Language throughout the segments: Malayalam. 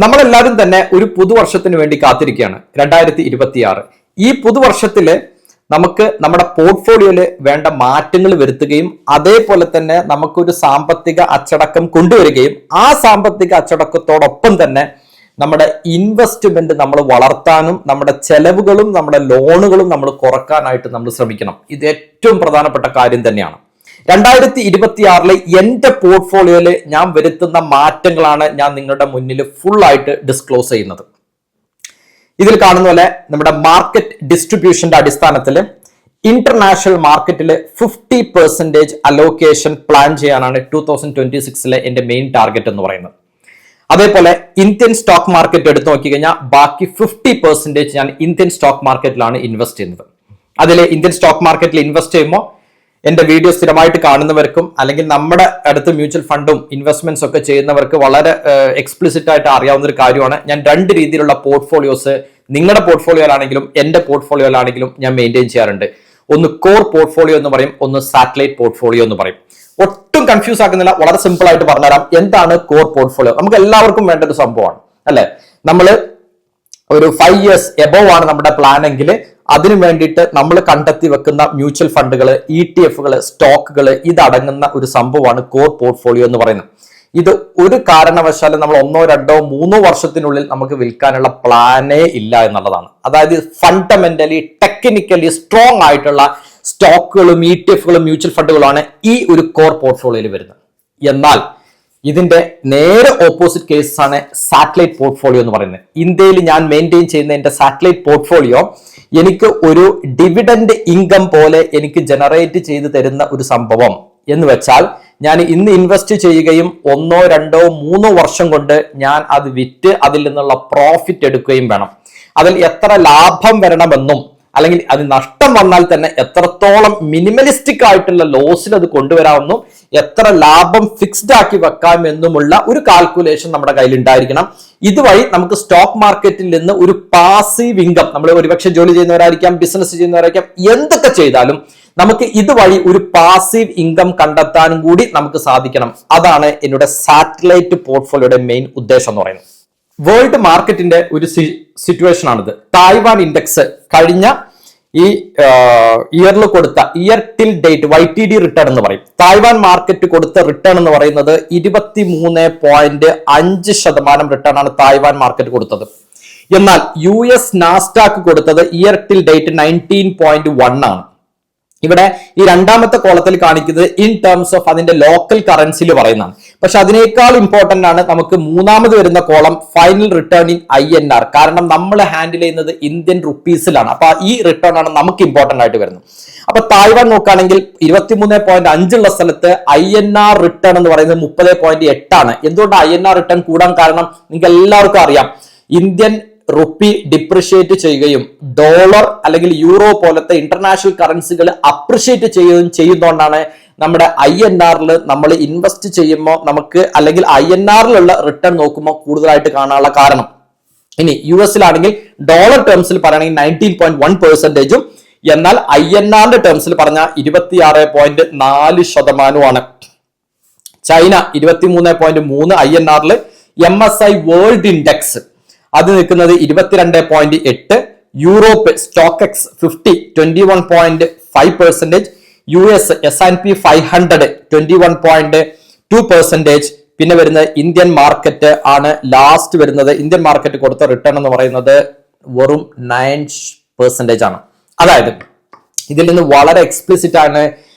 നമ്മളെല്ലാവരും തന്നെ ഒരു പുതുവർഷത്തിന് വേണ്ടി കാത്തിരിക്കുകയാണ് 2026. ഈ പുതുവർഷത്തില് നമുക്ക് നമ്മുടെ പോർട്ട്ഫോളിയോയിൽ വേണ്ട മാറ്റങ്ങൾ വരുത്തുകയും അതേപോലെ തന്നെ നമുക്കൊരു സാമ്പത്തിക അച്ചടക്കം കൊണ്ടുവരികയും ആ സാമ്പത്തിക അച്ചടക്കത്തോടൊപ്പം തന്നെ നമ്മുടെ ഇൻവെസ്റ്റ്മെന്റ് നമ്മൾ വളർത്താനും നമ്മുടെ ചെലവുകളും നമ്മുടെ ലോണുകളും നമ്മൾ കുറക്കാനായിട്ട് നമ്മൾ ശ്രമിക്കണം. ഇത് ഏറ്റവും പ്രധാനപ്പെട്ട കാര്യം തന്നെയാണ്. 2026 എന്റെ പോർട്ട്ഫോളിയോയിൽ ഞാൻ വരുത്തുന്ന മാറ്റങ്ങളാണ് ഞാൻ നിങ്ങളുടെ മുന്നിൽ ഫുൾ ആയിട്ട് ഡിസ്ക്ലോസ് ചെയ്യുന്നത്. ഇതിൽ കാണുന്ന പോലെ നമ്മുടെ മാർക്കറ്റ് ഡിസ്ട്രിബ്യൂഷന്റെ അടിസ്ഥാനത്തിൽ ഇന്റർനാഷണൽ മാർക്കറ്റിൽ 50% അലോക്കേഷൻ പ്ലാൻ ചെയ്യാനാണ് 2026 എന്റെ മെയിൻ ടാർഗറ്റ് എന്ന് പറയുന്നത്. അതേപോലെ ഇന്ത്യൻ സ്റ്റോക്ക് മാർക്കറ്റ് എടുത്തു നോക്കിക്കഴിഞ്ഞാൽ ബാക്കി 50% ഞാൻ ഇന്ത്യൻ സ്റ്റോക്ക് മാർക്കറ്റിലാണ് ഇൻവെസ്റ്റ് ചെയ്യുന്നത്. അതിൽ ഇന്ത്യൻ സ്റ്റോക്ക് മാർക്കറ്റിൽ ഇൻവെസ്റ്റ് ചെയ്യുമ്പോൾ എന്റെ വീഡിയോ സ്ഥിരമായിട്ട് കാണുന്നവർക്കും അല്ലെങ്കിൽ നമ്മുടെ അടുത്ത് മ്യൂച്വൽ ഫണ്ടും ഇൻവെസ്റ്റ്മെന്റ്സ് ഒക്കെ ചെയ്യുന്നവർക്ക് വളരെ എക്സ്പ്ലിസിറ്റ് ആയിട്ട് അറിയാവുന്ന ഒരു കാര്യമാണ്. ഞാൻ രണ്ട് രീതിയിലുള്ള പോർട്ട്ഫോളിയോസ് നിങ്ങളുടെ പോർട്ട്ഫോളിയോയിലാണെങ്കിലും എന്റെ പോർട്ട്ഫോളിയോയിലാണെങ്കിലും ഞാൻ മെയിൻറ്റെയിൻ ചെയ്യാറുണ്ട്. ഒന്ന് കോർ പോർട്ട്ഫോളിയോ എന്ന് പറയും, ഒന്ന് സാറ്റലൈറ്റ് പോർട്ട്ഫോളിയോ എന്ന് പറയും. ഒട്ടും കൺഫ്യൂസ് ആക്കുന്നില്ല, വളരെ സിമ്പിൾ ആയിട്ട് പറഞ്ഞുതരാം. എന്താണ് കോർ പോർട്ട്ഫോളിയോ? നമുക്ക് എല്ലാവർക്കും വേണ്ട ഒരു സംഭവമാണ് അല്ലെ. നമ്മൾ ഒരു 5 years എബോവ് ആണ് നമ്മുടെ പ്ലാൻ എങ്കിൽ അതിനു വേണ്ടിയിട്ട് നമ്മൾ കണ്ടെത്തി വെക്കുന്ന മ്യൂച്വൽ ഫണ്ടുകൾ, ETF-കൾ, സ്റ്റോക്കുകൾ ഇതടങ്ങുന്ന ഒരു സംഭവമാണ് കോർ പോർട്ട്ഫോളിയോ എന്ന് പറയുന്നത്. ഇത് ഒരു കാരണവശാലും നമ്മൾ 1, 2, 3 വർഷത്തിനുള്ളിൽ നമുക്ക് വിൽക്കാനുള്ള പ്ലാനേ ഇല്ല എന്നുള്ളതാണ്. അതായത് ഫണ്ടമെന്റലി ടെക്നിക്കലി സ്ട്രോങ് ആയിട്ടുള്ള സ്റ്റോക്കുകളും ETF-കളും മ്യൂച്വൽ ഫണ്ടുകളാണ് ഈ ഒരു കോർ പോർട്ട്ഫോളിയോയിൽ വരുന്നത്. എന്നാൽ ഇതിന്റെ നേരെ ഓപ്പോസിറ്റ് കേസസ് ആണ് സാറ്റലൈറ്റ് പോർട്ട്ഫോളിയോ എന്ന് പറയുന്നത്. ഇന്ത്യയിൽ ഞാൻ മെയിൻറ്റെയിൻ ചെയ്യുന്ന എന്റെ സാറ്റലൈറ്റ് പോർട്ട്ഫോളിയോ എനിക്ക് ഒരു ഡിവിഡൻഡ് ഇൻകം പോലെ എനിക്ക് ജനറേറ്റ് ചെയ്ത് തരുന്ന ഒരു സംഭവം എന്ന് വെച്ചാൽ ഞാൻ ഇന്ന് ഇൻവെസ്റ്റ് ചെയ്യുകയും 1, 2, 3 വർഷം കൊണ്ട് ഞാൻ അത് വിറ്റ് അതിൽ നിന്നുള്ള പ്രോഫിറ്റ് എടുക്കുകയും വേണം. അതിൽ എത്ര ലാഭം വരണമെന്നും അല്ലെങ്കിൽ അത് നഷ്ടം വന്നാൽ തന്നെ എത്രത്തോളം മിനിമലിസ്റ്റിക് ആയിട്ടുള്ള ലോസിൽ അത് കൊണ്ടുവരാമെന്നും എത്ര ലാഭം ഫിക്സ്ഡ് ആക്കി വെക്കാമെന്നുമുള്ള ഒരു കാൽക്കുലേഷൻ നമ്മുടെ കയ്യിൽ ഉണ്ടായിരിക്കണം. ഇതുവഴി നമുക്ക് സ്റ്റോക്ക് മാർക്കറ്റിൽ നിന്ന് ഒരു പാസീവ് ഇൻകം, നമ്മൾ ഒരുപക്ഷെ ജോലി ചെയ്യുന്നവരായിരിക്കാം, ബിസിനസ് ചെയ്യുന്നവരായിരിക്കാം, എന്തൊക്കെ ചെയ്താലും നമുക്ക് ഇതുവഴി ഒരു പാസീവ് ഇൻകം കണ്ടെത്താനും കൂടി നമുക്ക് സാധിക്കണം. അതാണ് എന്നോട് സാറ്റലൈറ്റ് പോർട്ട്ഫോളിയോയുടെ മെയിൻ ഉദ്ദേശം എന്ന് പറയുന്നത്. വേൾഡ് മാർക്കറ്റിന്റെ ഒരു സിറ്റുവേഷൻ ആണിത്. തായ്വാൻ ഇൻഡെക്സ് കഴിഞ്ഞ ഈ ഇയറിൽ കൊടുത്ത year till date YTD return എന്ന് പറയും. തായ്വാൻ മാർക്കറ്റ് കൊടുത്ത റിട്ടേൺ എന്ന് പറയുന്നത് 23.5% റിട്ടേൺ ആണ് തായ്വാൻ മാർക്കറ്റ് കൊടുത്തത്. എന്നാൽ US നാസ്ഡാക്ക് കൊടുത്തത് ഇയർ ടിൽ ഡേറ്റ് 19.1 ആണ്. ഇവിടെ ഈ രണ്ടാമത്തെ കോളത്തിൽ കാണിക്കുന്നത് ഇൻ ടേംസ് ഓഫ് അതിന്റെ ലോക്കൽ കറൻസിയിൽ പറയുന്നതാണ്. പക്ഷെ അതിനേക്കാൾ ഇമ്പോർട്ടന്റ് ആണ് നമുക്ക് മൂന്നാമത് വരുന്ന column final return in INR. കാരണം നമ്മൾ ഹാൻഡിൽ ചെയ്യുന്നത് ഇന്ത്യൻ റുപ്പീസിലാണ്. അപ്പൊ ഈ റിട്ടേൺ ആണ് നമുക്ക് ഇമ്പോർട്ടന്റ് ആയിട്ട് വരുന്നത്. അപ്പൊ തായ്വാൻ നോക്കുകയാണെങ്കിൽ 23.5 ഉള്ള സ്ഥലത്ത് INR റിട്ടേൺ എന്ന് പറയുന്നത് 30.8 ആണ്. എന്തുകൊണ്ട് INR റിട്ടേൺ കൂടാൻ കാരണം നിങ്ങൾക്ക് എല്ലാവർക്കും അറിയാം. ഇന്ത്യൻ റുപ്പി ഡിപ്രിഷിയേറ്റ് ചെയ്യുകയും ഡോളർ അല്ലെങ്കിൽ യൂറോ പോലത്തെ ഇന്റർനാഷണൽ കറൻസികൾ അപ്രിഷിയേറ്റ് ചെയ്യുകയും ചെയ്യുന്നതുകൊണ്ടാണ് നമ്മുടെ INR-ൽ നമ്മൾ ഇൻവെസ്റ്റ് ചെയ്യുമ്പോൾ നമുക്ക് അല്ലെങ്കിൽ INR-ലുള്ള റിട്ടേൺ നോക്കുമ്പോൾ കൂടുതലായിട്ട് കാണാനുള്ള കാരണം. ഇനി US-ലാണെങ്കിൽ ഡോളർ ടേംസിൽ പറയുകയാണെങ്കിൽ 19.1%, എന്നാൽ INR-ന്റെ ടേംസിൽ പറഞ്ഞാൽ 26.4%. ചൈന 23.3 INR-ൽ. MSI വേൾഡ് ഇൻഡെക്സ് അത് നിൽക്കുന്നത് 22.8. Europe stock X 50 21.5%. US S&P 500 21.2%. പിന്നെ വരുന്നത് ഇന്ത്യൻ മാർക്കറ്റ് ആണ് ലാസ്റ്റ് വരുന്നത്. ഇന്ത്യൻ മാർക്കറ്റ് കൊടുത്ത റിട്ടേൺ എന്ന് പറയുന്നത് വെറും 9% ആണ്. അതായത് ഇതിൽ നിന്ന് വളരെ എക്സ്പ്ലിസിറ്റ് ആണ്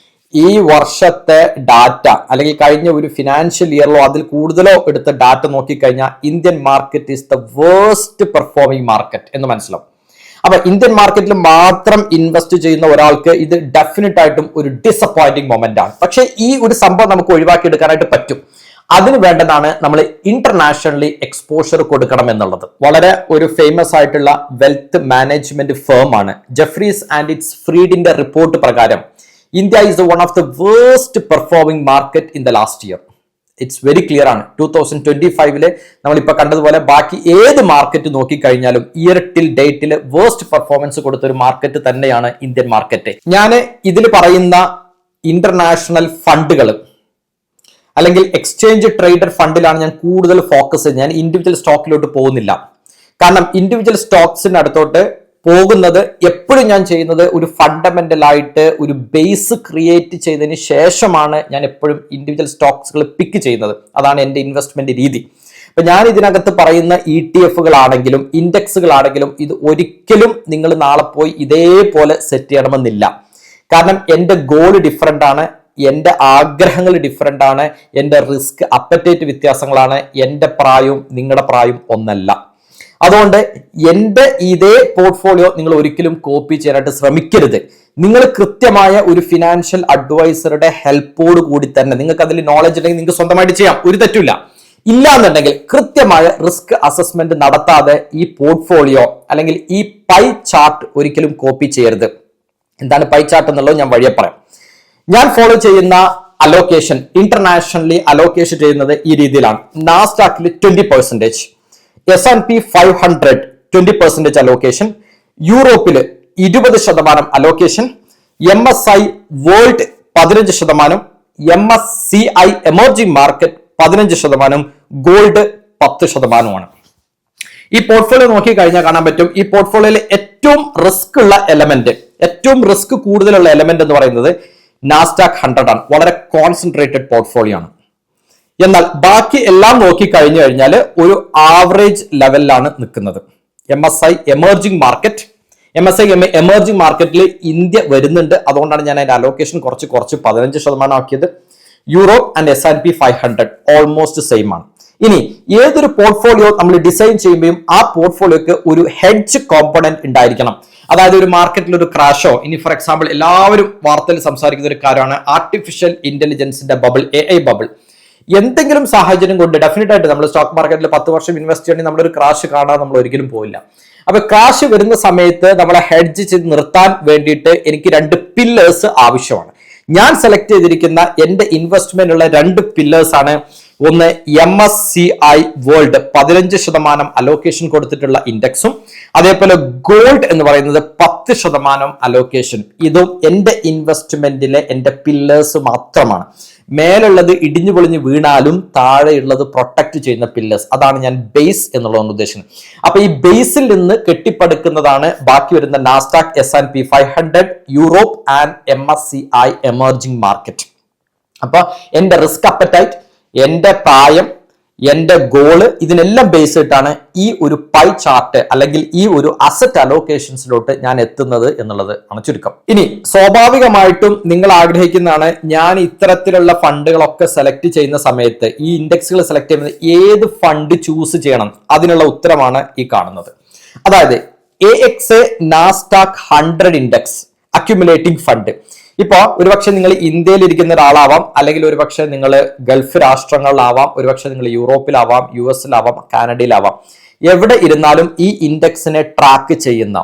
ഈ വർഷത്തെ ഡാറ്റ അല്ലെങ്കിൽ കഴിഞ്ഞ ഒരു ഫിനാൻഷ്യൽ ഇയറിലോ അതിൽ കൂടുതലോ എടുത്ത ഡാറ്റ നോക്കിക്കഴിഞ്ഞാൽ Indian market is the worst performing market എന്ന് മനസ്സിലാവും. അപ്പൊ ഇന്ത്യൻ മാർക്കറ്റിൽ മാത്രം ഇൻവെസ്റ്റ് ചെയ്യുന്ന ഒരാൾക്ക് ഇത് ഡെഫിനറ്റ് ആയിട്ടും ഒരു ഡിസപ്പോയിന്റിംഗ് മൊമെന്റ് ആണ്. പക്ഷെ ഈ ഒരു സംഭവം നമുക്ക് ഒഴിവാക്കി എടുക്കാനായിട്ട് പറ്റും. അതിന് വേണ്ടതാണ് നമ്മൾ ഇന്റർനാഷണലി എക്സ്പോഷർ കൊടുക്കണം എന്നുള്ളത്. വളരെ ഒരു ഫേമസ് ആയിട്ടുള്ള വെൽത്ത് മാനേജ്മെന്റ് ഫേം ആണ് ജെഫ്രീസ് ആൻഡ് ഇറ്റ്സ് ഫ്രീഡിന്റെ റിപ്പോർട്ട് പ്രകാരം India is one of the worst performing market in the last year. It's very clear ആണ്. 2025 നമ്മളിപ്പോ കണ്ടതുപോലെ ബാക്കി ഏത് മാർക്കറ്റ് നോക്കിക്കഴിഞ്ഞാലും ഇയർ ടിൽ ഡേറ്റിൽ വേർസ്റ്റ് പെർഫോമൻസ് കൊടുത്ത ഒരു മാർക്കറ്റ് തന്നെയാണ് ഇന്ത്യൻ മാർക്കറ്റ്. ഞാൻ ഇതിൽ പറയുന്ന ഇന്റർനാഷണൽ ഫണ്ടുകൾ അല്ലെങ്കിൽ എക്സ്ചേഞ്ച് ട്രേഡഡ് ഫണ്ടിലാണ് ഞാൻ കൂടുതൽ ഫോക്കസ് ചെയ്യുന്നത്. ഞാൻ ഇൻഡിവിജ്വൽ സ്റ്റോക്കിലോട്ട് പോകുന്നില്ല. കാരണം ഇൻഡിവിജ്വൽ സ്റ്റോക്സിന്റെ അടുത്തോട്ട് പോകുന്നത് എപ്പോഴും ഞാൻ ചെയ്യുന്നത് ഒരു ഫണ്ടമെന്റൽ ആയിട്ട് ഒരു ബേസ് ക്രിയേറ്റ് ചെയ്തതിന് ശേഷമാണ് ഞാൻ എപ്പോഴും ഇൻഡിവിജ്വൽ സ്റ്റോക്സുകൾ പിക്ക് ചെയ്യുന്നത്. അതാണ് എൻ്റെ ഇൻവെസ്റ്റ്മെന്റ് രീതി. അപ്പൊ ഞാൻ ഇതിനകത്ത് പറയുന്ന ETF-കളാണെങ്കിലും ഇൻഡെക്സുകളാണെങ്കിലും ഇത് ഒരിക്കലും നിങ്ങൾ നാളെ പോയി ഇതേപോലെ സെറ്റ് ചെയ്യണമെന്നില്ല. കാരണം എൻ്റെ ഗോൾ ഡിഫറെന്റ് ആണ്, എൻ്റെ ആഗ്രഹങ്ങൾ ഡിഫറെന്റ് ആണ്, എൻ്റെ റിസ്ക് അപ്പറ്റേറ്റ് വ്യത്യാസങ്ങളാണ്. എൻ്റെ പ്രായവും നിങ്ങളുടെ പ്രായവും ഒന്നല്ല. അതുകൊണ്ട് എൻ്റെ ഇതേ പോർട്ട്ഫോളിയോ നിങ്ങൾ ഒരിക്കലും കോപ്പി ചെയ്യാനായിട്ട് ശ്രമിക്കരുത്. നിങ്ങൾ കൃത്യമായ ഒരു ഫിനാൻഷ്യൽ അഡ്വൈസറുടെ ഹെൽപ്പോട് കൂടി തന്നെ, നിങ്ങൾക്ക് അതിൽ നോളജ് ഉണ്ടെങ്കിൽ നിങ്ങൾക്ക് സ്വന്തമായിട്ട് ചെയ്യാം, ഒരു തെറ്റില്ല. ഇല്ല എന്നുണ്ടെങ്കിൽ കൃത്യമായ റിസ്ക് അസസ്മെന്റ് നടത്താതെ ഈ പോർട്ട്ഫോളിയോ അല്ലെങ്കിൽ ഈ പൈ ചാർട്ട് ഒരിക്കലും കോപ്പി ചെയ്യരുത്. എന്താണ് പൈ ചാർട്ട് എന്നുള്ളത് ഞാൻ വഴിയെ പറയാം. ഞാൻ ഫോളോ ചെയ്യുന്ന അലോക്കേഷൻ, ഇന്റർനാഷണലി അലോക്കേഷൻ ചെയ്യുന്നത് ഈ രീതിയിലാണ്. നാസ്ഡാക്കിൽ 20%, S&P 500 20% അലോക്കേഷൻ, യൂറോപ്പിൽ 20% allocation, MSI world 15%, MSCI emerging market 15%, gold 10%. ഈ പോർട്ട്ഫോളിയോ നോക്കി കഴിഞ്ഞാൽ കാണാൻ പറ്റും ഈ പോർട്ട്ഫോളിയോയിൽ ഏറ്റവും റിസ്ക് ഉള്ള എലമെന്റ്, ഏറ്റവും റിസ്ക് കൂടുതലുള്ള എലമെന്റ് എന്ന് പറയുന്നത് നാസ്ഡാക്ക് 100 ആണ്. വളരെ കോൺസെൻട്രേറ്റഡ് പോർട്ട്ഫോളിയോ ആണ്. എന്നാൽ ബാക്കി എല്ലാം നോക്കി കഴിഞ്ഞു കഴിഞ്ഞാൽ ഒരു ആവറേജ് ലെവലിലാണ് നിൽക്കുന്നത്. MSI emerging market, MSI emerging മാർക്കറ്റിൽ ഇന്ത്യ വരുന്നുണ്ട്. അതുകൊണ്ടാണ് ഞാൻ അതിന്റെ അലോക്കേഷൻ കുറച്ച് 15% ആക്കിയത്. Europe and S&P 500 almost same ആണ്. ഇനി ഏതൊരു പോർട്ട്ഫോളിയോ നമ്മൾ ഡിസൈൻ ചെയ്യുമ്പോഴും ആ പോർട്ട്ഫോളിയോക്ക് ഒരു ഹെഡ്ജ് കോമ്പണന്റ് ഉണ്ടായിരിക്കണം. അതായത് ഒരു മാർക്കറ്റിൽ ഒരു ക്രാഷോ, ഇനി ഫോർ എക്സാമ്പിൾ എല്ലാവരും വാർത്തയിൽ സംസാരിക്കുന്ന ഒരു കാര്യമാണ് ആർട്ടിഫിഷ്യൽ ഇന്റലിജൻസിന്റെ ബബിൾ, AI ബബിൾ. എന്തെങ്കിലും സാഹചര്യം കൊണ്ട് ഡെഫിനറ്റ് ആയിട്ട് നമ്മൾ സ്റ്റോക്ക് മാർക്കറ്റിൽ 10 വർഷം ഇൻവെസ്റ്റ് ചെയ്യണമെങ്കിൽ നമ്മളൊരു ക്രാഷ് കാണാൻ നമ്മൾ ഒരിക്കലും പോയില്ല. അപ്പൊ ക്രാഷ് വരുന്ന സമയത്ത് നമ്മളെ ഹെഡ്ജ് ചെയ്ത് നിർത്താൻ വേണ്ടിയിട്ട് എനിക്ക് 2 പില്ലേഴ്സ് ആവശ്യമാണ്. ഞാൻ സെലക്ട് ചെയ്തിരിക്കുന്ന എന്റെ ഇൻവെസ്റ്റ്മെന്റുള്ള 2 പില്ലേഴ്സ് ആണ്. ഒന്ന് MSCI വേൾഡ് 15% അലോക്കേഷൻ കൊടുത്തിട്ടുള്ള ഇൻഡെക്സും, അതേപോലെ ഗോൾഡ് എന്ന് പറയുന്നത് 10% അലോക്കേഷൻ. ഇതും എന്റെ ഇൻവെസ്റ്റ്മെന്റിലെ എന്റെ പില്ലേഴ്സ് മാത്രമാണ്. മേലുള്ളത് ഇടിഞ്ഞു പൊളിഞ്ഞ് വീണാലും താഴെയുള്ളത് പ്രൊട്ടക്ട് ചെയ്യുന്ന പില്ലേഴ്സ്. അതാണ് ഞാൻ ബേസ് എന്നുള്ളതാണ് ഉദ്ദേശിക്കുന്നത്. അപ്പൊ ഈ ബേസിൽ നിന്ന് കെട്ടിപ്പടുക്കുന്നതാണ് ബാക്കി വരുന്ന Nasdaq, S&P 500, Europe and MSCI emerging market. അപ്പൊ എന്റെ റിസ്ക് അപ്പറ്റൈറ്റ്, എന്റെ പ്രായം, എന്റെ ഗോള്, ഇതിനെല്ലാം ബേസ് ചെയ്തിട്ടാണ് ഈ ഒരു പൈ ചാർട്ട് അല്ലെങ്കിൽ ഈ ഒരു അസറ്റ് അലോക്കേഷൻസിലോട്ട് ഞാൻ എത്തുന്നത് എന്നുള്ളത് ആണ് ചുരുക്കം. ഇനി സ്വാഭാവികമായിട്ടും നിങ്ങൾ ആഗ്രഹിക്കുന്നതാണ് ഞാൻ ഇത്തരത്തിലുള്ള ഫണ്ടുകളൊക്കെ സെലക്ട് ചെയ്യുന്ന സമയത്ത്, ഈ ഇൻഡെക്സുകൾ സെലക്ട് ചെയ്യുന്നത് ഏത് ഫണ്ട് ചൂസ് ചെയ്യണം. അതിനുള്ള ഉത്തരമാണ് ഈ കാണുന്നത്. അതായത് AXA Nasdaq 100 index accumulating fund. ഇപ്പോ ഒരുപക്ഷെ നിങ്ങൾ ഇന്ത്യയിൽ ഇരിക്കുന്ന ഒരാളാവാം, അല്ലെങ്കിൽ ഒരുപക്ഷെ നിങ്ങൾ ഗൾഫ് രാഷ്ട്രങ്ങളിലാവാം, ഒരുപക്ഷെ നിങ്ങൾ യൂറോപ്പിലാവാം, US-ലാവാം, കാനഡയിലാവാം. എവിടെ ഇരുന്നാലും ഈ ഇൻഡെക്സിനെ ട്രാക്ക് ചെയ്യുന്ന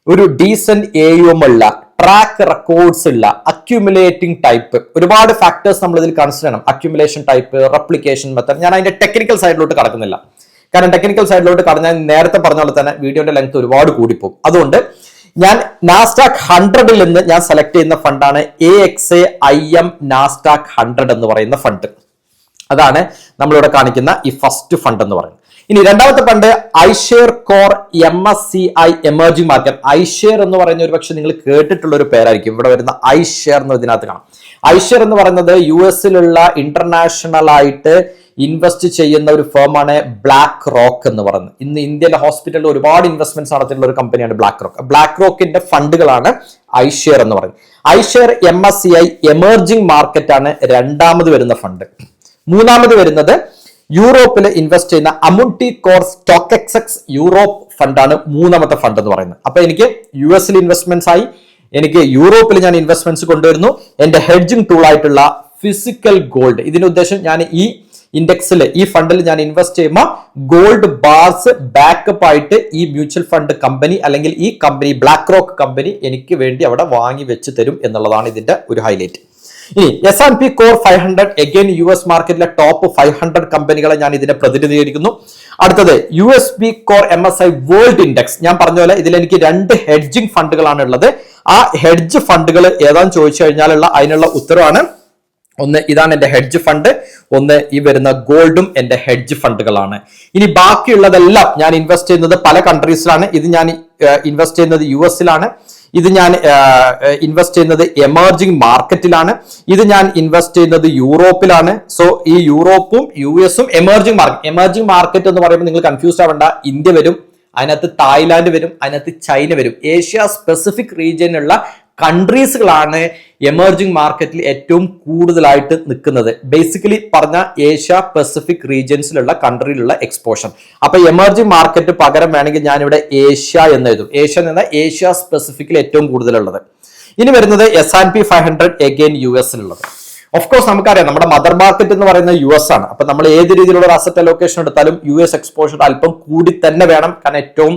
ഒരു ഡീസന്റ് AUM ഉള്ള, ട്രാക്ക് റെക്കോർഡ്സ് ഉള്ള, അക്യുമുലേറ്റിംഗ് ടൈപ്പ്, ഒരുപാട് ഫാക്ടേഴ്സ് നമ്മൾ ഇതിൽ കൺസിഡർ ചെയ്യണം. Accumulation type, replication method. ഞാൻ അതിന്റെ ടെക്നിക്കൽ സൈഡിലോട്ട് കടക്കുന്നില്ല. കാരണം ടെക്നിക്കൽ സൈഡിലോട്ട് കടന്നാൽ നേരത്തെ പറഞ്ഞ പോലെ തന്നെ വീഡിയോന്റെ ലെങ്ത് ഒരുപാട് കൂടിപ്പോകും. അതുകൊണ്ട് ഞാൻ നാസ്ഡാക്ക് 100 നിന്ന് ഞാൻ സെലക്ട് ചെയ്യുന്ന ഫണ്ടാണ് AXA IM നാസ്ഡാക്ക് 100 എന്ന് പറയുന്ന ഫണ്ട്. അതാണ് നമ്മളിവിടെ കാണിക്കുന്ന ഈ ഫസ്റ്റ് ഫണ്ട് എന്ന് പറയുന്നത്. ഇനി രണ്ടാമത്തെ fund iShare Core MSCI emerging market. iShare എന്ന് പറയുന്ന ഒരു പക്ഷെ നിങ്ങൾ കേട്ടിട്ടുള്ള ഒരു പേരായിരിക്കും. ഇവിടെ വരുന്ന iShare എന്ന് ഇതിനകത്ത് കാണാം. iShare എന്ന് പറയുന്നത് US-ലുള്ള ഇന്റർനാഷണൽ ആയിട്ട് ഇൻവെസ്റ്റ് ചെയ്യുന്ന ഒരു ഫേമാണ് ബ്ലാക്ക് റോക്ക് എന്ന് പറയുന്നത്. ഇന്ന് ഇന്ത്യയിലെ ഹോസ്പിറ്റലിൽ ഒരുപാട് ഇൻവെസ്റ്റ്മെന്റ്സ് നടത്തിയിട്ടുള്ള ഒരു കമ്പനിയാണ് ബ്ലാക്ക് റോക്ക്. ബ്ലാക്ക് റോക്കിന്റെ ഫണ്ടുകളാണ് iShare എന്ന് പറയുന്നത്. iShare MSCI എമർജിംഗ് മാർക്കറ്റ് ആണ് രണ്ടാമത് വരുന്ന ഫണ്ട്. മൂന്നാമത് വരുന്നത് യൂറോപ്പിൽ ഇൻവെസ്റ്റ് ചെയ്യുന്ന അമുണ്ടി കോർ സ്റ്റോക്ക് എക്സെക്സ് യൂറോപ്പ് ഫണ്ടാണ് മൂന്നാമത്തെ ഫണ്ട് എന്ന് പറയുന്നത്. അപ്പൊ എനിക്ക് US-ൽ ഇൻവെസ്റ്റ്മെന്റ്സ് ആയി, എനിക്ക് യൂറോപ്പിൽ ഞാൻ ഇൻവെസ്റ്റ്മെന്റ്സ് കൊണ്ടുവരുന്നു. എന്റെ ഹെഡ്ജിംഗ് ടൂൾ ആയിട്ടുള്ള ഫിസിക്കൽ ഗോൾഡ്, ഇതിന്റെ ഉദ്ദേശം ഞാൻ ഈ ഇൻഡെക്സിൽ, ഈ ഫണ്ടിൽ ഞാൻ ഇൻവെസ്റ്റ് ചെയ്യുമ്പോൾ ഗോൾഡ് ബാർസ് ബാക്കപ്പ് ആയിട്ട് ഈ മ്യൂച്വൽ ഫണ്ട് കമ്പനി അല്ലെങ്കിൽ ഈ കമ്പനി ബ്ലാക്ക് റോക്ക് കമ്പനി എനിക്ക് വേണ്ടി അവിടെ വാങ്ങി വെച്ച് തരും എന്നുള്ളതാണ് ഇതിന്റെ ഒരു ഹൈലൈറ്റ്. ഇനി S&P Core 500 അഗൈൻ US മാർക്കറ്റിലെ ടോപ്പ് 500 കമ്പനികളെ ഞാൻ ഇതിനെ പ്രതിനിധീകരിക്കുന്നു. അടുത്തത് USB Core MSCI world index. ഞാൻ പറഞ്ഞ പോലെ ഇതിൽ എനിക്ക് 2 ഹെഡ്ജിംഗ് ഫണ്ടുകളാണ് ഉള്ളത്. ആ ഹെഡ്ജ് ഫണ്ടുകൾ ഏതാന്ന് ചോദിച്ചു കഴിഞ്ഞാലുള്ള അതിനുള്ള ഉത്തരവാണ് ഒന്ന് ഇതാണ് എന്റെ ഹെഡ്ജ് ഫണ്ട്, ഒന്ന് ഈ വരുന്ന ഗോൾഡും എന്റെ ഹെഡ്ജ് ഫണ്ടുകളാണ്. ഇനി ബാക്കിയുള്ളതെല്ലാം ഞാൻ ഇൻവെസ്റ്റ് ചെയ്യുന്നത് പല കൺട്രീസിലാണ്. ഇത് ഞാൻ ഇൻവെസ്റ്റ് ചെയ്യുന്നത് US-ലാണ്, ഇത് ഞാൻ ഇൻവെസ്റ്റ് ചെയ്യുന്നത് എമർജിംഗ് മാർക്കറ്റിലാണ്, ഇത് ഞാൻ ഇൻവെസ്റ്റ് ചെയ്യുന്നത് യൂറോപ്പിലാണ്. സോ ഈ യൂറോപ്പും US-ഉം എമർജിംഗ് മാർക്കറ്റ് എന്ന് പറയുമ്പോൾ നിങ്ങൾ കൺഫ്യൂസ്ഡ് ആവേണ്ട. ഇന്ത്യ വരും, അതിനകത്ത് തായ്ലാന്റ് വരും, അതിനകത്ത് ചൈന വരും. ഏഷ്യ സ്പെസിഫിക് റീജിയനിലുള്ള കൺട്രീസുകളാണ് എമർജിംഗ് മാർക്കറ്റിൽ ഏറ്റവും കൂടുതലായിട്ട് നിൽക്കുന്നത്. ബേസിക്കലി പറഞ്ഞ ഏഷ്യ പസഫിക് റീജിയൻസിലുള്ള കൺട്രിയിലുള്ള എക്സ്പോഷർ. അപ്പൊ എമർജിംഗ് മാർക്കറ്റ് പകരം വേണമെങ്കിൽ ഞാനിവിടെ ഏഷ്യ എന്ന് എഴുതും. ഏഷ്യ എന്ന് പറഞ്ഞാൽ ഏഷ്യ സ്പെസിഫിക്കിൽ ഏറ്റവും കൂടുതലുള്ളത്. ഇനി വരുന്നത് S&P 500 അഗൈൻ US-ലുള്ളത്. ഓഫ് കോഴ്സ് നമുക്കറിയാം നമ്മുടെ മദർ മാർക്കറ്റ് എന്ന് പറയുന്നത് US ആണ്. അപ്പൊ നമ്മൾ ഏത് രീതിയിലുള്ള ഒരു അസറ്റ് അലോക്കേഷൻ എടുത്താലും US എക്സ്പോഷർ അല്പം കൂടി തന്നെ വേണം. കാരണം ഏറ്റവും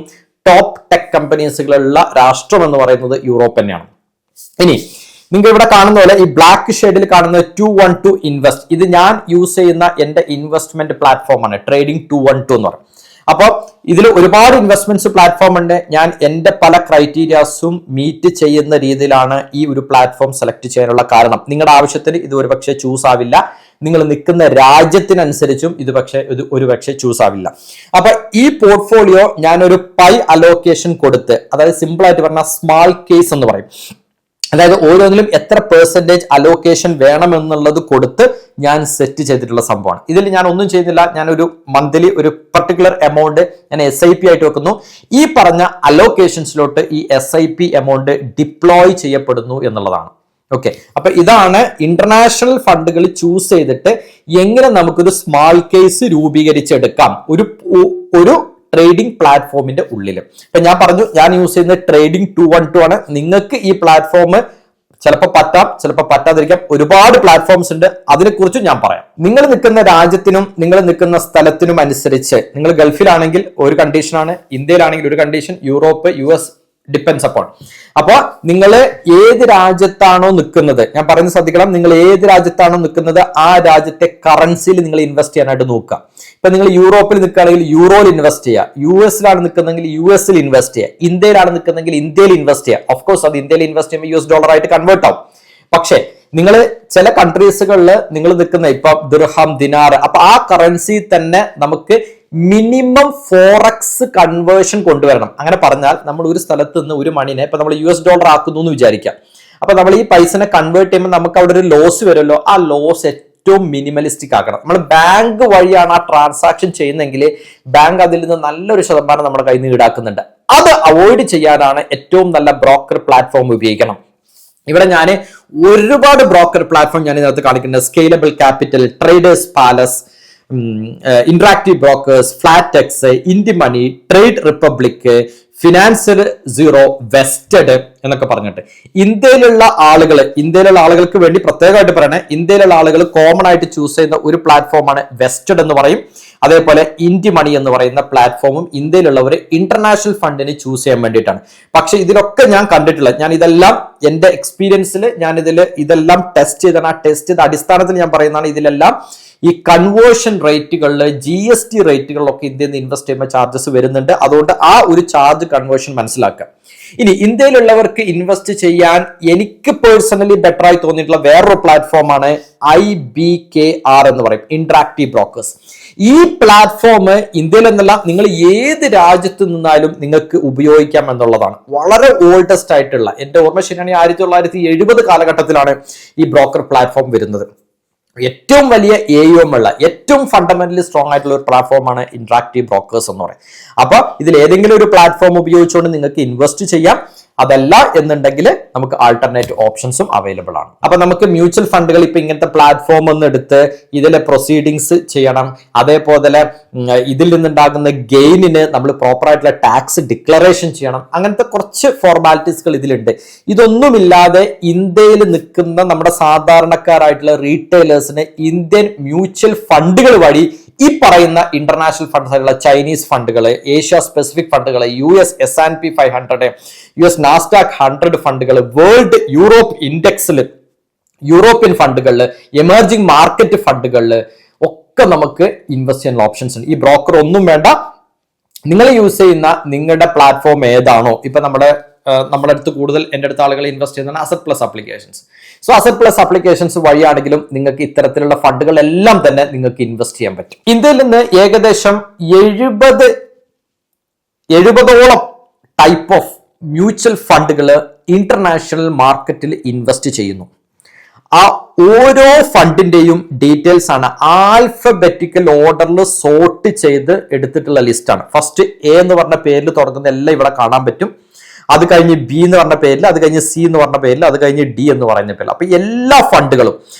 ടോപ്പ് ടെക് കമ്പനീസുകളുള്ള രാഷ്ട്രം എന്ന് പറയുന്നത് യൂറോപ്പ് തന്നെയാണ്. ഇനി നിങ്ങൾ ഇവിടെ കാണുന്ന പോലെ ഈ ബ്ലാക്ക് ഷെയ്ഡിൽ കാണുന്ന 212 ഇൻവെസ്റ്റ്, ഇത് ഞാൻ യൂസ് ചെയ്യുന്ന എന്റെ ഇൻവെസ്റ്റ്മെന്റ് പ്ലാറ്റ്ഫോം ആണ് ട്രേഡിംഗ് 212 എന്ന് പറയും. അപ്പൊ ഇതിൽ ഒരുപാട് ഇൻവെസ്റ്റ്മെന്റ്സ് പ്ലാറ്റ്ഫോം ഉണ്ട്. ഞാൻ എന്റെ പല ക്രൈറ്റീരിയാസും മീറ്റ് ചെയ്യുന്ന രീതിയിലാണ് ഈ ഒരു പ്ലാറ്റ്ഫോം സെലക്ട് ചെയ്യാനുള്ള കാരണം. നിങ്ങളുടെ ആവശ്യത്തിന് ഇത് ഒരുപക്ഷെ ചൂസ് ആവില്ല, നിങ്ങൾ നിൽക്കുന്ന രാജ്യത്തിനനുസരിച്ചും ഇത് ഒരുപക്ഷെ ചൂസ് ആവില്ല. അപ്പൊ ഈ പോർട്ട്ഫോളിയോ ഞാനൊരു പൈ അലോക്കേഷൻ കൊടുത്ത്, അതായത് സിമ്പിൾ ആയിട്ട് പറഞ്ഞാൽ സ്മാൾ കേസ് എന്ന് പറയും, അതായത് ഓരോന്നിലും എത്ര പെർസെന്റേജ് അലോക്കേഷൻ വേണമെന്നുള്ളത് കൊടുത്ത് ഞാൻ സെറ്റ് ചെയ്തിട്ടുള്ള സംഭവമാണ്. ഇതിൽ ഞാൻ ഒന്നും ചെയ്യുന്നില്ല, ഞാൻ ഒരു മന്ത്ലി ഒരു പർട്ടിക്കുലർ എമൗണ്ട് ഞാൻ SIP ആയിട്ട് വെക്കുന്നു. ഈ പറഞ്ഞ അലോക്കേഷൻസിലോട്ട് ഈ SIP എമൗണ്ട് ഡിപ്ലോയ് ചെയ്യപ്പെടുന്നു എന്നുള്ളതാണ്. ഓക്കെ, അപ്പൊ ഇതാണ് ഇന്റർനാഷണൽ ഫണ്ടുകൾ ചൂസ് ചെയ്തിട്ട് എങ്ങനെ നമുക്കൊരു സ്മാൾ കേസ് രൂപീകരിച്ചെടുക്കാം ഒരു ട്രേഡിംഗ് പ്ലാറ്റ്ഫോമിന്റെ ഉള്ളിൽ. ഇപ്പൊ ഞാൻ പറഞ്ഞു ഞാൻ യൂസ് ചെയ്യുന്നത് ട്രേഡിംഗ് 212 ആണ്. നിങ്ങൾക്ക് ഈ പ്ലാറ്റ്ഫോം ചിലപ്പോൾ പറ്റാം, ചിലപ്പോൾ പറ്റാതിരിക്കാം. ഒരുപാട് പ്ലാറ്റ്ഫോംസ് ഉണ്ട്, അതിനെക്കുറിച്ചും ഞാൻ പറയാം. നിങ്ങൾ നിൽക്കുന്ന രാജ്യത്തിനും നിങ്ങൾ നിൽക്കുന്ന സ്ഥലത്തിനും അനുസരിച്ച്, നിങ്ങൾ ഗൾഫിലാണെങ്കിൽ ഒരു കണ്ടീഷനാണ്, ഇന്ത്യയിലാണെങ്കിൽ ഒരു condition, Europe US depends upon. അപ്പൊ നിങ്ങൾ ഏത് രാജ്യത്താണോ നിൽക്കുന്നത്, ഞാൻ പറയുന്നത് ശ്രദ്ധിക്കണം, നിങ്ങൾ ഏത് രാജ്യത്താണോ നിൽക്കുന്നത് ആ രാജ്യത്തെ കറൻസിയിൽ നിങ്ങൾ ഇൻവെസ്റ്റ് ചെയ്യാനായിട്ട് നോക്കുക. ഇപ്പൊ നിങ്ങൾ യൂറോപ്പിൽ നിൽക്കുകയാണെങ്കിൽ യൂറോയിൽ ഇൻവെസ്റ്റ് ചെയ്യുക, US-ലാണ് നിൽക്കുന്നെങ്കിൽ US-ൽ ഇൻവെസ്റ്റ് ചെയ്യുക, ഇന്ത്യയിലാണ് നിൽക്കുന്നെങ്കിൽ ഇന്ത്യയിൽ ഇൻവെസ്റ്റ് ചെയ്യുക. ഓഫ് കോഴ്സ് അത് ഇന്ത്യയിൽ ഇൻവെസ്റ്റ് ചെയ്യുമ്പോൾ US ഡോളർ കൺവേർട്ട് ആവും. പക്ഷേ നിങ്ങൾ ചില കൺട്രീസുകളിൽ നിങ്ങൾ നിൽക്കുന്ന ഇപ്പൊ ദിർഹം, ദിനാർ, അപ്പൊ ആ കറൻസി തന്നെ നമുക്ക് മിനിമം ഫോറക്സ് കൺവേർഷൻ കൊണ്ടുവരണം. അങ്ങനെ പറഞ്ഞാൽ നമ്മൾ ഒരു സ്ഥലത്ത് നിന്ന് ഒരു മണിനെ ഇപ്പൊ നമ്മൾ US ഡോളർ ആക്കുന്നു എന്ന് വിചാരിക്കാം. അപ്പൊ നമ്മൾ ഈ പൈസനെ കൺവേർട്ട് ചെയ്യുമ്പോൾ നമുക്ക് അവിടെ ഒരു ലോസ് വരുമല്ലോ, ആ ലോസ് ഏറ്റവും മിനിമലിസ്റ്റിക് ആക്കണം. നമ്മൾ ബാങ്ക് വഴിയാണ് ആ ട്രാൻസാക്ഷൻ ചെയ്യുന്നതെങ്കിൽ ബാങ്ക് അതിൽ നിന്ന് നല്ലൊരു ശതമാനം നമ്മുടെ കയ്യിൽ നിന്ന് ഈടാക്കുന്നുണ്ട്. അത് അവോയ്ഡ് ചെയ്യാനാണ് ഏറ്റവും നല്ല ബ്രോക്കർ പ്ലാറ്റ്ഫോം ഉപയോഗിക്കണം. ഇവിടെ ഞാൻ ഒരുപാട് ബ്രോക്കർ പ്ലാറ്റ്ഫോം ഞാൻ ഇതിനകത്ത് കാണിക്കുന്നത്. Scalable Capital, Traders Palace, Interactive Brokers, Flatex, India Money, Trade Republic, Finanzen Zero, Vested എന്നൊക്കെ പറഞ്ഞിട്ട് ഇന്ത്യയിലുള്ള ആളുകൾക്ക് വേണ്ടി പ്രത്യേകമായിട്ട് പറയണേ, ഇന്ത്യയിലുള്ള ആളുകൾ കോമൺ ആയിട്ട് ചൂസ് ചെയ്യുന്ന ഒരു പ്ലാറ്റ്ഫോമാണ് വെസ്റ്റഡ് എന്ന് പറയും. അതേപോലെ ഇന്ത്യ മണി എന്ന് പറയുന്ന പ്ലാറ്റ്ഫോമും ഇന്ത്യയിലുള്ളവർ ഇന്റർനാഷണൽ ഫണ്ടിന് ചൂസ് ചെയ്യാൻ വേണ്ടിയിട്ടാണ്. പക്ഷെ ഇതിലൊക്കെ ഞാൻ കണ്ടിട്ടുള്ള, ഞാൻ ഇതെല്ലാം എന്റെ എക്സ്പീരിയൻസിൽ ഞാൻ ഇതെല്ലാം ടെസ്റ്റ് ചെയ്താണ്. ആ ടെസ്റ്റ് ചെയ്ത അടിസ്ഥാനത്തിൽ ഞാൻ പറയുന്നതാണ്. ഇതിലെല്ലാം ഈ കൺവേർഷൻ റേറ്റുകളിൽ, GST റേറ്റുകളിലൊക്കെ ഇന്ത്യയിൽ നിന്ന് ഇൻവെസ്റ്റ് ചെയ്യുമ്പോൾ ചാർജസ് വരുന്നുണ്ട്. അതുകൊണ്ട് ആ ഒരു ചാർജ് കൺവേർഷൻ മനസ്സിലാക്കുക. ഇനി ഇന്ത്യയിലുള്ളവർക്ക് ഇൻവെസ്റ്റ് ചെയ്യാൻ എനിക്ക് പേഴ്സണലി ബെറ്റർ ആയി തോന്നിയിട്ടുള്ള വേറൊരു പ്ലാറ്റ്ഫോമാണ് IBKR എന്ന് പറയും, ഇന്ററാക്റ്റീവ് ബ്രോക്കേഴ്സ്. ഈ പ്ലാറ്റ്ഫോം ഇന്ത്യയിൽ എന്നല്ല, നിങ്ങൾ ഏത് രാജ്യത്ത് നിന്നാലും നിങ്ങൾക്ക് ഉപയോഗിക്കാം എന്നുള്ളതാണ്. വളരെ ഓൾഡസ്റ്റ് ആയിട്ടുള്ള, എന്റെ ഓർമ്മ ശരിയാണെങ്കിൽ 1970 കാലഘട്ടത്തിലാണ് ഈ ബ്രോക്കർ പ്ലാറ്റ്ഫോം വരുന്നത്. ഏറ്റവും വലിയ AUM ഉള്ള, ഏറ്റവും ഫണ്ടമെന്റലി സ്ട്രോങ് ആയിട്ടുള്ള ഒരു പ്ലാറ്റ്ഫോമാണ് ഇന്ററാക്റ്റീവ് ബ്രോക്കേഴ്സ് എന്ന് പറയും. അപ്പൊ ഇതിൽ ഏതെങ്കിലും ഒരു പ്ലാറ്റ്ഫോം ഉപയോഗിച്ചുകൊണ്ട് നിങ്ങൾക്ക് ഇൻവെസ്റ്റ് ചെയ്യാം. അതല്ല എന്നുണ്ടെങ്കിൽ നമുക്ക് ആൾട്ടർനേറ്റ് ഓപ്ഷൻസും അവൈലബിൾ ആണ്. അപ്പൊ നമുക്ക് മ്യൂച്വൽ ഫണ്ടുകൾ ഇപ്പൊ ഇങ്ങനത്തെ പ്ലാറ്റ്ഫോം ഒന്ന് എടുത്ത് ഇതിലെ പ്രൊസീഡിങ്സ് ചെയ്യണം. അതേപോലെ ഇതിൽ നിന്നുണ്ടാകുന്ന ഗെയിനിന് നമ്മൾ പ്രോപ്പർ ആയിട്ടുള്ള ടാക്സ് ഡിക്ലറേഷൻ ചെയ്യണം. അങ്ങനത്തെ കുറച്ച് ഫോർമാലിറ്റീസുകൾ ഇതിലുണ്ട്. ഇതൊന്നുമില്ലാതെ ഇന്ത്യയിൽ നിൽക്കുന്ന നമ്മുടെ സാധാരണക്കാരായിട്ടുള്ള റീറ്റെയിലേഴ്സിന് ഇന്ത്യൻ മ്യൂച്വൽ ഫണ്ടുകൾ വഴി ഈ പറയുന്ന ഇന്റർനാഷണൽ ഫണ്ട്സ്, ചൈനീസ് ഫണ്ടുകൾ, ഏഷ്യ സ്പെസിഫിക് ഫണ്ടുകൾ, US S&P 500, US നാസ്ഡാക്ക് 100 ഫണ്ടുകൾ, വേൾഡ് യൂറോപ്പ് ഇൻഡെക്സിൽ യൂറോപ്യൻ ഫണ്ടുകളിൽ, എമർജിംഗ് മാർക്കറ്റ് ഫണ്ടുകളിൽ ഒക്കെ നമുക്ക് ഇൻവെസ്റ്റ് ചെയ്യാനുള്ള ഓപ്ഷൻസ് ഉണ്ട്. ഈ ബ്രോക്കർ ഒന്നും വേണ്ട, നിങ്ങൾ യൂസ് ചെയ്യുന്ന നിങ്ങളുടെ പ്ലാറ്റ്ഫോം ഏതാണോ, ഇപ്പൊ നമ്മുടെ നമ്മുടെ അടുത്ത് കൂടുതൽ എൻ്റെ അടുത്ത ആളുകൾ ഇൻവെസ്റ്റ് ചെയ്യുന്നതാണ് Asset Plus applications. So Asset Plus applications വഴിയാണെങ്കിലും നിങ്ങൾക്ക് ഇത്തരത്തിലുള്ള ഫണ്ടുകളെല്ലാം തന്നെ നിങ്ങൾക്ക് ഇൻവെസ്റ്റ് ചെയ്യാൻ പറ്റും. ഇന്ത്യയിൽ നിന്ന് ഏകദേശം 70ഓളം ടൈപ്പ് ഓഫ് മ്യൂച്വൽ ഫണ്ടുകൾ ഇന്റർനാഷണൽ മാർക്കറ്റിൽ ഇൻവെസ്റ്റ് ചെയ്യുന്നു. ആ ഓരോ ഫണ്ടിന്റെയും ഡീറ്റെയിൽസ് ആണ് ആൽഫബറ്റിക്കൽ ഓർഡറിൽ സോർട്ട് ചെയ്ത് എടുത്തിട്ടുള്ള ലിസ്റ്റാണ്. ഫസ്റ്റ് എ എന്ന് പറഞ്ഞ പേരിൽ തുടങ്ങുന്ന എല്ലാം ഇവിടെ കാണാൻ പറ്റും. അത് കഴിഞ്ഞ് ബി എന്ന് പറഞ്ഞ പേരിൽ, അത് കഴിഞ്ഞ് സി എന്ന് പറഞ്ഞ പേരിൽ, അത് കഴിഞ്ഞ് ഡി എന്ന് പറയുന്ന പേരിൽ. അപ്പൊ എല്ലാ ഫണ്ടുകളും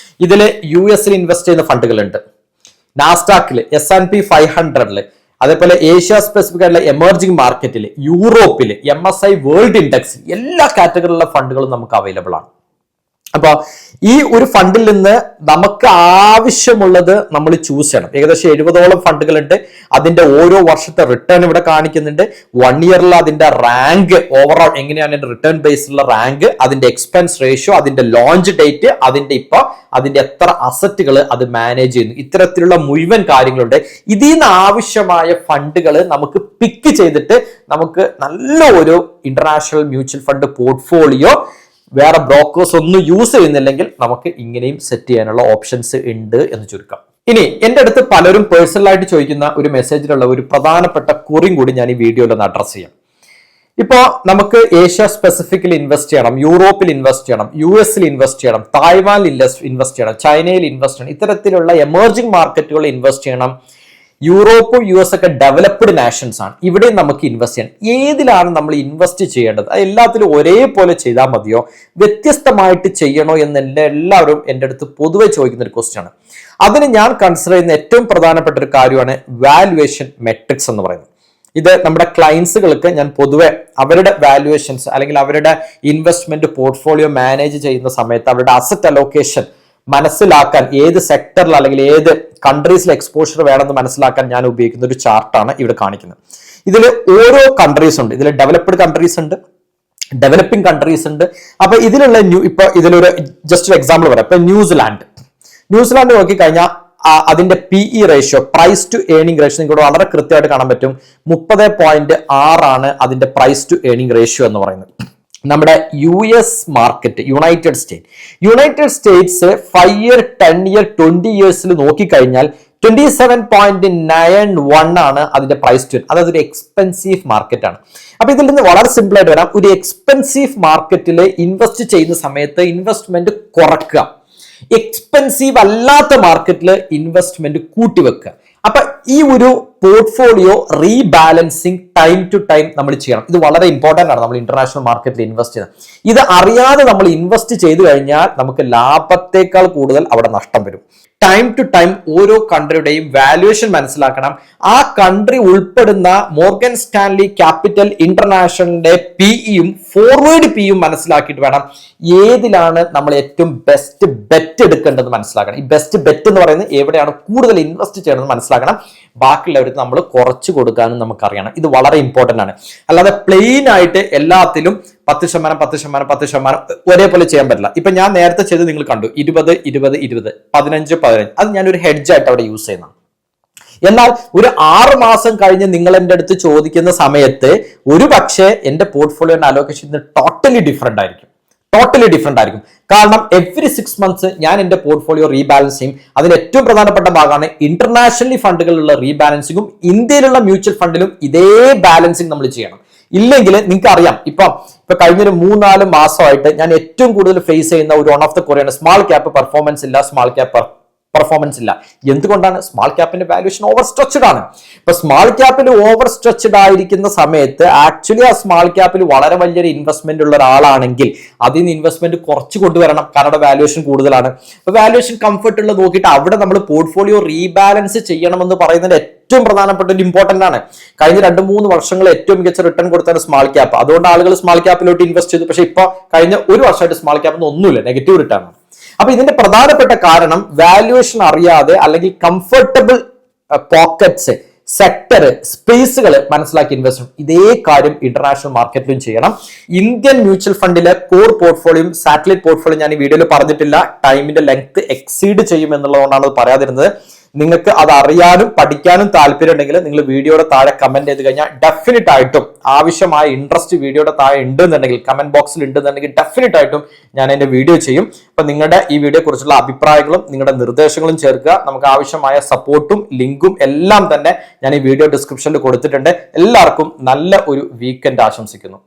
ഇതിൽ US ഇൻവെസ്റ്റ് ചെയ്യുന്ന ഫണ്ടുകളുണ്ട്, നാസ്ഡാക്കിൽ, S&P 500, അതേപോലെ ഏഷ്യ സ്പെസിഫിക് ആയിട്ടുള്ള എമർജിംഗ് മാർക്കറ്റിൽ, യൂറോപ്പിൽ, MSI വേൾഡ് ഇൻഡെക്സ്, എല്ലാ കാറ്റഗറിയിലുള്ള ഫണ്ടുകളും നമുക്ക് അവൈലബിൾ ആണ്. അപ്പൊ ഈ ഒരു ഫണ്ടിൽ നിന്ന് നമുക്ക് ആവശ്യമുള്ളത് നമ്മൾ ചൂസ് ചെയ്യണം. ഏകദേശം 70ഓളം ഫണ്ടുകളുണ്ട്. അതിന്റെ ഓരോ വർഷത്തെ റിട്ടേൺ ഇവിടെ കാണിക്കുന്നുണ്ട്. 1 ഇയറിൽ അതിന്റെ റാങ്ക്, ഓവറോൾ എങ്ങനെയാണ് റിട്ടേൺ ബേസിലുള്ള റാങ്ക്, അതിന്റെ എക്സ്പെൻസ് റേഷ്യോ, അതിന്റെ ലോഞ്ച് ഡേറ്റ്, അതിന്റെ എത്ര അസറ്റുകൾ അത് മാനേജ് ചെയ്യുന്നു, ഇത്തരത്തിലുള്ള മുഴുവൻ കാര്യങ്ങളുണ്ട്. ഇതിൽ നിന്ന് ആവശ്യമായ ഫണ്ടുകൾ നമുക്ക് പിക്ക് ചെയ്തിട്ട് നമുക്ക് നല്ല ഒരു ഇന്റർനാഷണൽ മ്യൂച്വൽ ഫണ്ട് പോർട്ട്ഫോളിയോ വേറെ ബ്രോക്കേഴ്സ് ഒന്നും യൂസ് ചെയ്യുന്നില്ലെങ്കിൽ നമുക്ക് ഇങ്ങനെയും സെറ്റ് ചെയ്യാനുള്ള ഓപ്ഷൻസ് ഉണ്ട് എന്ന് ചുരുക്കം. ഇനി എൻ്റെ അടുത്ത് പലരും പേഴ്സണലായിട്ട് ചോദിക്കുന്ന ഒരു മെസ്സേജിലുള്ള ഒരു പ്രധാനപ്പെട്ട കുറിയും കൂടി ഞാൻ ഈ വീഡിയോയിൽ ഒന്ന് അഡ്രസ് ചെയ്യാം. ഇപ്പോൾ നമുക്ക് ഏഷ്യ സ്പെസിഫിക്കിൽ ഇൻവെസ്റ്റ് ചെയ്യണം, യൂറോപ്പിൽ ഇൻവെസ്റ്റ് ചെയ്യണം, US ഇൻവെസ്റ്റ് ചെയ്യണം, തായ്വാനിൽ ഇൻവെസ്റ്റ് ചെയ്യണം, ചൈനയിൽ ഇൻവെസ്റ്റ് ചെയ്യണം, ഇത്തരത്തിലുള്ള എമർജിംഗ് മാർക്കറ്റുകളിൽ ഇൻവെസ്റ്റ് ചെയ്യണം. യൂറോപ്പും US ഒക്കെ ഡെവലപ്ഡ് നാഷൻസ് ആണ്. ഇവിടെയും നമുക്ക് ഇൻവെസ്റ്റ് ചെയ്യണം. ഏതിലാണ് നമ്മൾ ഇൻവെസ്റ്റ് ചെയ്യേണ്ടത്? എല്ലാത്തിലും ഒരേപോലെ ചെയ്താൽ മതിയോ, വ്യത്യസ്തമായിട്ട് ചെയ്യണോ എന്ന് എല്ലാവരും എൻ്റെ അടുത്ത് പൊതുവെ ചോദിക്കുന്ന ഒരു ക്വസ്റ്റ്യൻ ആണ്. അതിന് ഞാൻ കൺസിഡർ ചെയ്യുന്ന ഏറ്റവും പ്രധാനപ്പെട്ട ഒരു കാര്യമാണ് വാല്യുവേഷൻ മെട്രിക്സ് എന്ന് പറയുന്നത്. ഇത് നമ്മുടെ ക്ലയൻസുകൾക്ക് ഞാൻ പൊതുവെ അവരുടെ വാല്യുവേഷൻസ് അല്ലെങ്കിൽ അവരുടെ ഇൻവെസ്റ്റ്മെന്റ് പോർട്ട്ഫോളിയോ മാനേജ് ചെയ്യുന്ന സമയത്ത് അവരുടെ അസറ്റ് അലോക്കേഷൻ മനസ്സിലാക്കാൻ, ഏത് സെക്ടറിൽ അല്ലെങ്കിൽ ഏത് കൺട്രീസിൽ എക്സ്പോഷർ വേണമെന്ന് മനസ്സിലാക്കാൻ ഞാൻ ഉപയോഗിക്കുന്ന ഒരു ചാർട്ടാണ് ഇവിടെ കാണിക്കുന്നത്. ഇതിൽ ഓരോ കൺട്രീസ് ഉണ്ട്. ഇതിൽ ഡെവലപ്ഡ് കൺട്രീസ് ഉണ്ട്, ഡെവലപ്പിംഗ് കൺട്രീസ് ഉണ്ട്. അപ്പൊ ഇതിലുള്ള ഇപ്പൊ ഇതിലൊരു ജസ്റ്റ് ഒരു എക്സാമ്പിൾ പറയാം. ഇപ്പൊ ന്യൂസിലാൻഡ് നോക്കിക്കഴിഞ്ഞാൽ അതിന്റെ PE ratio, price to earning ratio നിങ്ങൾക്ക് വളരെ കൃത്യമായിട്ട് കാണാൻ പറ്റും. 30.6 ആണ് അതിന്റെ പ്രൈസ് ടു ഏർണിംഗ് റേഷ്യോ എന്ന് പറയുന്നത്. നമ്മുടെ US market, United States 5 year, 10 year, 20 ഇയേഴ്സിൽ നോക്കിക്കഴിഞ്ഞാൽ 27.91 ആണ് അതിന്റെ പ്രൈസ് ടു. അതായത് ഒരു എക്സ്പെൻസീവ് മാർക്കറ്റ് ആണ്. അപ്പൊ ഇതിൽ നിന്ന് വളരെ സിമ്പിൾ ആയിട്ട് വരാം. ഒരു എക്സ്പെൻസീവ് മാർക്കറ്റിൽ ഇൻവെസ്റ്റ് ചെയ്യുന്ന സമയത്ത് ഇൻവെസ്റ്റ്മെന്റ് കുറക്കുക, എക്സ്പെൻസീവ് അല്ലാത്ത മാർക്കറ്റിൽ ഇൻവെസ്റ്റ്മെന്റ് കൂട്ടിവെക്കുക. അപ്പൊ ഈ ഒരു portfolio rebalancing time to time നമ്മൾ ചെയ്യണം. ഇത് വളരെ ഇമ്പോർട്ടന്റ് ആണ് നമ്മൾ ഇന്റർനാഷണൽ മാർക്കറ്റിൽ ഇൻവെസ്റ്റ് ചെയ്യുന്നത്. ഇത് അറിയാതെ നമ്മൾ ഇൻവെസ്റ്റ് ചെയ്തു കഴിഞ്ഞാൽ നമുക്ക് ലാഭത്തേക്കാൾ കൂടുതൽ അവിടെ നഷ്ടം വരും. ടൈം ടു ടൈം ഓരോ കൺട്രിയുടെയും വാല്യുവേഷൻ മനസ്സിലാക്കണം. ആ കൺട്രി ഉൾപ്പെടുന്ന മോർഗൻ സ്റ്റാൻലി ക്യാപിറ്റൽ ഇന്റർനാഷണലിന്റെ PEയും ഫോർവേഡ് PEയും മനസ്സിലാക്കിയിട്ട് വേണം ഏതിലാണ് നമ്മൾ ഏറ്റവും ബെസ്റ്റ് ബെറ്റ് എടുക്കേണ്ടത് മനസ്സിലാക്കണം. ഈ ബെസ്റ്റ് ബെറ്റ് എന്ന് പറയുന്നത് എവിടെയാണ് കൂടുതൽ ഇൻവെസ്റ്റ് ചെയ്യണമെന്ന് മനസ്സിലാക്കണം. ബാക്കിയുള്ളവർക്ക് നമ്മൾ കുറച്ച് കൊടുക്കാനും നമുക്കറിയണം. ഇത് വളരെ ഇമ്പോർട്ടന്റ് ആണ്. അല്ലാതെ പ്ലെയിൻ ആയിട്ട് എല്ലാത്തിലും 10% ഒരേപോലെ ചെയ്യാൻ പറ്റില്ല. ഇപ്പൊ ഞാൻ നേരത്തെ ചെയ്ത് നിങ്ങൾ കണ്ടു 20, 20, 20, 15, 15. അത് ഞാനൊരു ഹെഡ്ജ് ആയിട്ട് അവിടെ യൂസ് ചെയ്യുന്നതാണ്. എന്നാൽ ഒരു 6 മാസം കഴിഞ്ഞ് നിങ്ങൾ എൻ്റെ അടുത്ത് ചോദിക്കുന്ന സമയത്ത് ഒരു പക്ഷേ എൻ്റെ പോർട്ട്ഫോളിയോന്റെ അലോക്കേഷൻ ടോട്ടലി ഡിഫറെന്റ് ആയിരിക്കും. കാരണം എവറി 6 months ഞാൻ എൻ്റെ പോർട്ട്ഫോളിയോ റീബാലൻസ് ചെയ്യും. അതിന് ഏറ്റവും പ്രധാനപ്പെട്ട ഭാഗമാണ് ഇന്റർനാഷണലി ഫണ്ടുകളിലുള്ള റീബാലൻസിങ്ങും ഇന്ത്യയിലുള്ള മ്യൂച്വൽ ഫണ്ടിലും ഇതേ ബാലൻസിങ് നമ്മൾ ചെയ്യണം. ഇല്ലെങ്കിൽ നിങ്ങൾക്ക് അറിയാം, ഇപ്പൊ കഴിഞ്ഞൊരു 3-4 മാസമായിട്ട് ഞാൻ ഏറ്റവും കൂടുതൽ ഫേസ് ചെയ്യുന്ന ഒരു വൺ ഓഫ് ദ കൊറിയാണ് സ്മാൾ ക്യാപ്പ് പെർഫോമൻസ് ഇല്ല. എന്തുകൊണ്ടാണ്? സ്മാൾ ക്യാപ്പിന്റെ വാല്യൂഷൻ ഓവർ സ്ട്രെച്ച്ഡ് ആണ്. ഇപ്പൊ സ്മാൾ ക്യാപ്പിൽ ഓവർ സ്ട്രെച്ച്ഡ് ആയിരിക്കുന്ന സമയത്ത് ആക്ച്വലി ആ സ്മാൾ ക്യാപ്പിൽ വളരെ വലിയൊരു ഇൻവെസ്റ്റ്മെന്റ് ഉള്ള ഒരാളാണെങ്കിൽ അതിൽ നിന്ന് ഇൻവെസ്റ്റ്മെന്റ് കുറച്ച് കൊണ്ടുവരണം. കാരണം വാല്യൂഷൻ കൂടുതലാണ്. അപ്പൊ വാല്യൂഷൻ കംഫർട്ട് ഉള്ള നോക്കിയിട്ട് അവിടെ നമ്മൾ പോർട്ട്ഫോളിയോ റീബാലൻസ് ചെയ്യണമെന്ന് പറയുന്നത് ഏറ്റവും പ്രധാനപ്പെട്ട ഒരു ഇമ്പോർട്ടന്റ് ആണ്. കഴിഞ്ഞ 2-3 വർഷങ്ങൾ ഏറ്റവും മികച്ച റിട്ടേൺ കൊടുത്താണ് സ്മാൾ ക്യാപ്പ്. അതുകൊണ്ട് ആളുകൾ സ്മാൾ ക്യാപ്പിലോട്ട് ഇൻവെസ്റ്റ് ചെയ്തു. പക്ഷെ ഇപ്പൊ കഴിഞ്ഞ 1 വർഷമായിട്ട് സ്മാൾ ക്യാപ്പ് ഒന്നുമില്ല, നെഗറ്റീവ് റിട്ടേൺ ആണ്. അപ്പൊ ഇതിന്റെ പ്രധാനപ്പെട്ട കാരണം വാല്യുവേഷൻ അറിയാതെ അല്ലെങ്കിൽ കംഫർട്ടബിൾ പോക്കറ്റ്സ്, സെക്ടർ, സ്പേസുകൾ മനസ്സിലാക്കി ഇൻവെസ്റ്റ് ചെയ്യണം. ഇതേ കാര്യം ഇന്റർനാഷണൽ മാർക്കറ്റിലും ചെയ്യണം. ഇന്ത്യൻ മ്യൂച്വൽ ഫണ്ടിലെ കോർ പോർട്ട്ഫോളിയോ, സാറ്റലൈറ്റ് പോർട്ട്ഫോളിയോ ഞാൻ ഈ വീഡിയോയിൽ പറഞ്ഞിട്ടില്ല. ടൈമിന്റെ ലെങ്ത് എക്സീഡ് ചെയ്യും എന്നുള്ളതുകൊണ്ടാണ് അത് പറയാതിരുന്നത്. നിങ്ങൾക്ക് അത് അറിയാനും പഠിക്കാനും താല്പര്യം ഉണ്ടെങ്കിൽ നിങ്ങൾ വീഡിയോയുടെ താഴെ കമന്റ് ചെയ്ത് കഴിഞ്ഞാൽ ഡെഫിനറ്റ് ആയിട്ടും ആവശ്യമായ ഇൻട്രസ്റ്റ് വീഡിയോയുടെ താഴെ ഉണ്ടെന്നുണ്ടെങ്കിൽ കമന്റ് ബോക്സിൽ ഉണ്ടെന്നുണ്ടെങ്കിൽ ഡെഫിനറ്റ് ആയിട്ടും ഞാൻ എന്റെ വീഡിയോ ചെയ്യും. അപ്പൊ നിങ്ങളുടെ ഈ വീഡിയോ കുറിച്ചുള്ള അഭിപ്രായങ്ങളും നിങ്ങളുടെ നിർദ്ദേശങ്ങളും ചേർക്കുക. നമുക്ക് ആവശ്യമായ സപ്പോർട്ടും ലിങ്കും എല്ലാം തന്നെ ഞാൻ ഈ വീഡിയോ ഡിസ്ക്രിപ്ഷനിൽ കൊടുത്തിട്ടുണ്ട്. എല്ലാവർക്കും നല്ല ഒരു വീക്കെൻഡ് ആശംസിക്കുന്നു.